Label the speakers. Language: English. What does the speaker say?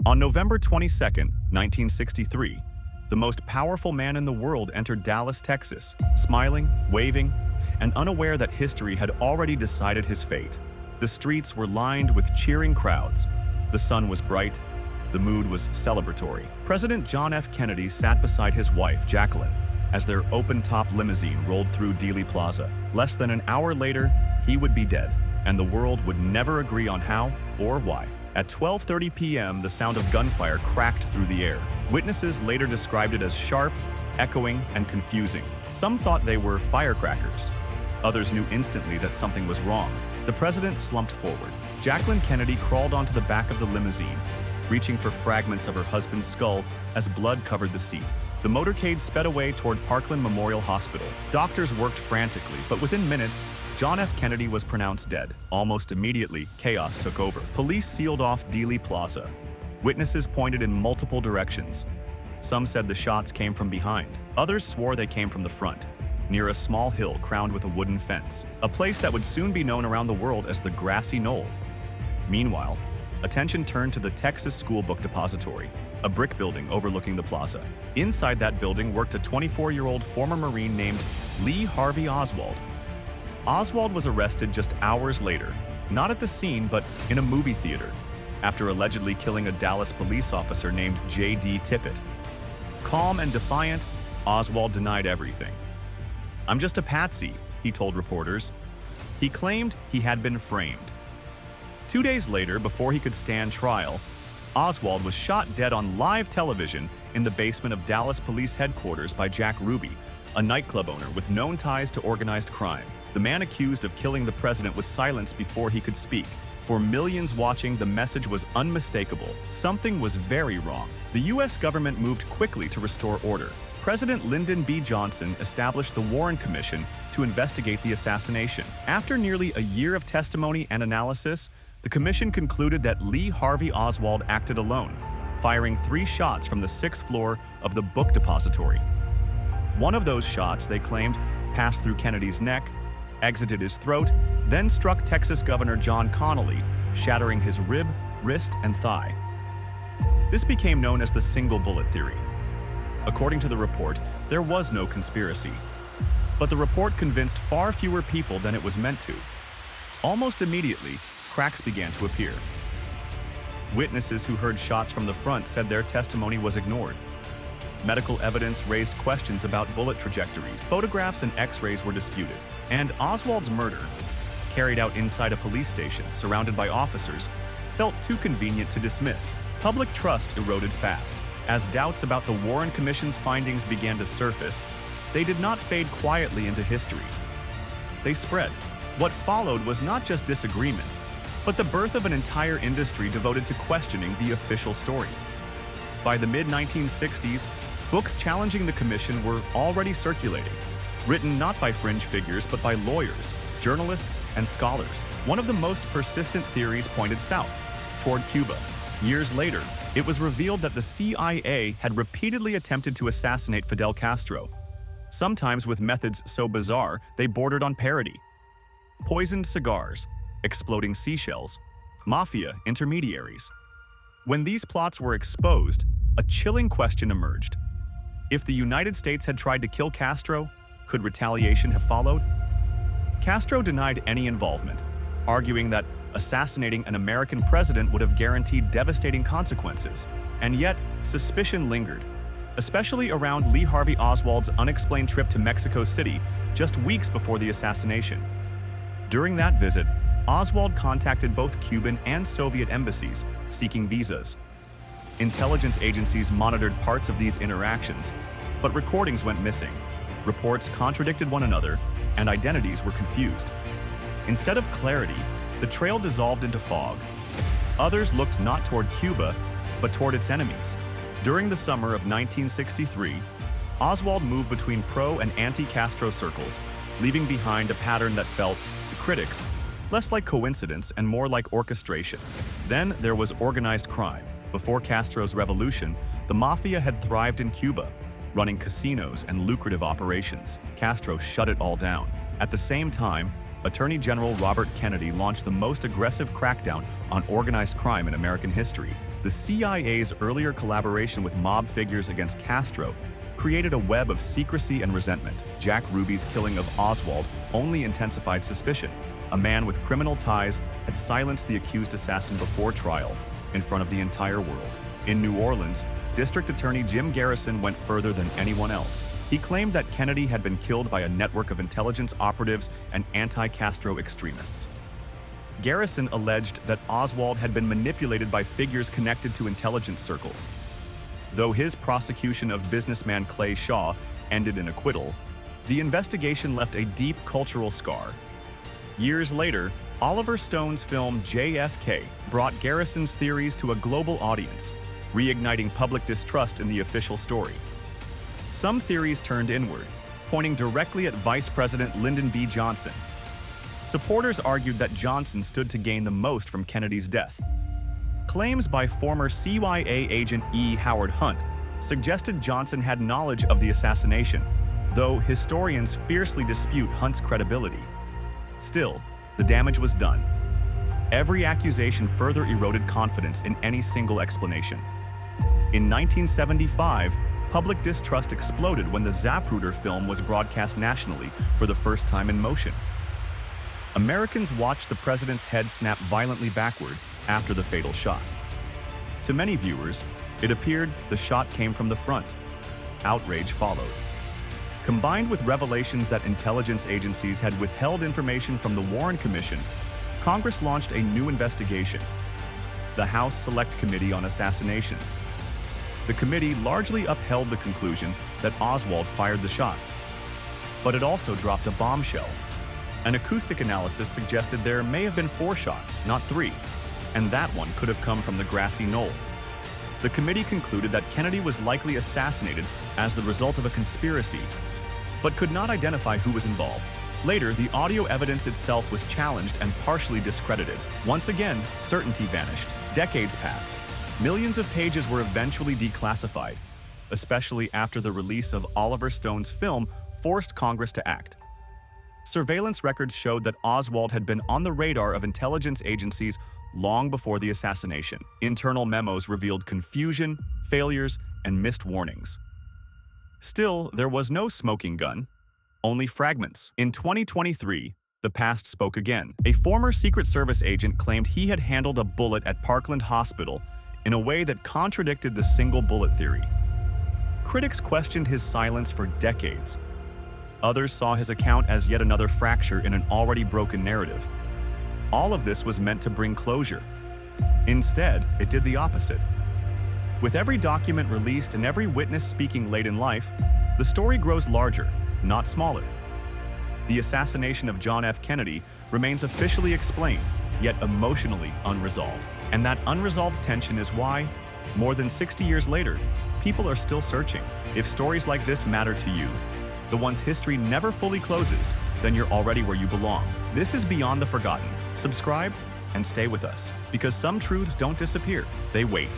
Speaker 1: On November 22, 1963, the most powerful man in the world entered Dallas, Texas, smiling, waving, and unaware that history had already decided his fate. The streets were lined with cheering crowds. The sun was bright. The mood was celebratory. President John F. Kennedy sat beside his wife, Jacqueline, as their open-top limousine rolled through Dealey Plaza. Less than an hour later, he would be dead, and the world would never agree on how or why. At 12:30 p.m., the sound of gunfire cracked through the air. Witnesses later described it as sharp, echoing, and confusing. Some thought they were firecrackers. Others knew instantly that something was wrong. The president slumped forward. Jacqueline Kennedy crawled onto the back of the limousine, reaching for fragments of her husband's skull as blood covered the seat. The motorcade sped away toward Parkland Memorial Hospital. Doctors worked frantically, but within minutes, John F. Kennedy was pronounced dead. Almost immediately, chaos took over. Police sealed off Dealey Plaza. Witnesses pointed in multiple directions. Some said the shots came from behind. Others swore they came from the front, near a small hill crowned with a wooden fence, a place that would soon be known around the world as the Grassy Knoll. Meanwhile, attention turned to the Texas School Book Depository, a brick building overlooking the plaza. Inside that building worked a 24-year-old former Marine named Lee Harvey Oswald. Oswald was arrested just hours later, not at the scene but in a movie theater, after allegedly killing a Dallas police officer named J.D. Tippit. Calm and defiant, Oswald denied everything. "I'm just a patsy," he told reporters. He claimed he had been framed. 2 days later, before he could stand trial, Oswald was shot dead on live television in the basement of Dallas Police Headquarters by Jack Ruby, a nightclub owner with known ties to organized crime. The man accused of killing the president was silenced before he could speak. For millions watching, the message was unmistakable. Something was very wrong. The U.S. government moved quickly to restore order. President Lyndon B. Johnson established the Warren Commission to investigate the assassination. After nearly a year of testimony and analysis, the commission concluded that Lee Harvey Oswald acted alone, firing 3 shots from the 6th floor of the book depository. One of those shots, they claimed, passed through Kennedy's neck, exited his throat, then struck Texas Governor John Connally, shattering his rib, wrist, and thigh. This became known as the single bullet theory. According to the report, there was no conspiracy. But the report convinced far fewer people than it was meant to. Almost immediately, cracks began to appear. Witnesses who heard shots from the front said their testimony was ignored. Medical evidence raised questions about bullet trajectories. Photographs and X-rays were disputed. And Oswald's murder, carried out inside a police station surrounded by officers, felt too convenient to dismiss. Public trust eroded fast. As doubts about the Warren Commission's findings began to surface, they did not fade quietly into history. They spread. What followed was not just disagreement, but the birth of an entire industry devoted to questioning the official story. By the mid-1960s, books challenging the commission were already circulating, written not by fringe figures but by lawyers, journalists, and scholars. One of the most persistent theories pointed south, toward Cuba. Years later, it was revealed that the CIA had repeatedly attempted to assassinate Fidel Castro, sometimes with methods so bizarre they bordered on parody. Poisoned cigars, exploding seashells, Mafia intermediaries. When these plots were exposed, a chilling question emerged. If the United States had tried to kill Castro, could retaliation have followed? Castro denied any involvement, arguing that assassinating an American president would have guaranteed devastating consequences. And yet, suspicion lingered, especially around Lee Harvey Oswald's unexplained trip to Mexico City just weeks before the assassination. During that visit, Oswald contacted both Cuban and Soviet embassies, seeking visas. Intelligence agencies monitored parts of these interactions, but recordings went missing. Reports contradicted one another, and identities were confused. Instead of clarity, the trail dissolved into fog. Others looked not toward Cuba, but toward its enemies. During the summer of 1963, Oswald moved between pro- and anti-Castro circles, leaving behind a pattern that felt, to critics, less like coincidence and more like orchestration. Then there was organized crime. Before Castro's revolution, the Mafia had thrived in Cuba, running casinos and lucrative operations. Castro shut it all down. At the same time, Attorney General Robert Kennedy launched the most aggressive crackdown on organized crime in American history. The CIA's earlier collaboration with mob figures against Castro created a web of secrecy and resentment. Jack Ruby's killing of Oswald only intensified suspicion. A man with criminal ties had silenced the accused assassin before trial in front of the entire world. In New Orleans, District Attorney Jim Garrison went further than anyone else. He claimed that Kennedy had been killed by a network of intelligence operatives and anti-Castro extremists. Garrison alleged that Oswald had been manipulated by figures connected to intelligence circles. Though his prosecution of businessman Clay Shaw ended in acquittal, the investigation left a deep cultural scar. Years later, Oliver Stone's film JFK brought Garrison's theories to a global audience, reigniting public distrust in the official story. Some theories turned inward, pointing directly at Vice President Lyndon B. Johnson. Supporters argued that Johnson stood to gain the most from Kennedy's death. Claims by former CIA agent E. Howard Hunt suggested Johnson had knowledge of the assassination, though historians fiercely dispute Hunt's credibility. Still, the damage was done. Every accusation further eroded confidence in any single explanation. In 1975, public distrust exploded when the Zapruder film was broadcast nationally for the first time in motion. Americans watched the president's head snap violently backward after the fatal shot. To many viewers, it appeared the shot came from the front. Outrage followed. Combined with revelations that intelligence agencies had withheld information from the Warren Commission, Congress launched a new investigation, the House Select Committee on Assassinations. The committee largely upheld the conclusion that Oswald fired the shots, but it also dropped a bombshell. An acoustic analysis suggested there may have been 4 shots, not 3, and that one could have come from the grassy knoll. The committee concluded that Kennedy was likely assassinated as the result of a conspiracy, but could not identify who was involved. Later, the audio evidence itself was challenged and partially discredited. Once again, certainty vanished. Decades passed. Millions of pages were eventually declassified, especially after the release of Oliver Stone's film forced Congress to act. Surveillance records showed that Oswald had been on the radar of intelligence agencies long before the assassination. Internal memos revealed confusion, failures, and missed warnings. Still, there was no smoking gun, only fragments. In 2023, the past spoke again. A former Secret Service agent claimed he had handled a bullet at Parkland Hospital in a way that contradicted the single bullet theory. Critics questioned his silence for decades. Others saw his account as yet another fracture in an already broken narrative. All of this was meant to bring closure. Instead, it did the opposite. With every document released and every witness speaking late in life, the story grows larger, not smaller. The assassination of John F. Kennedy remains officially explained, yet emotionally unresolved. And that unresolved tension is why, more than 60 years later, people are still searching. If stories like this matter to you, the ones history never fully closes, then you're already where you belong. This is Beyond the Forgotten. Subscribe and stay with us, because some truths don't disappear, they wait.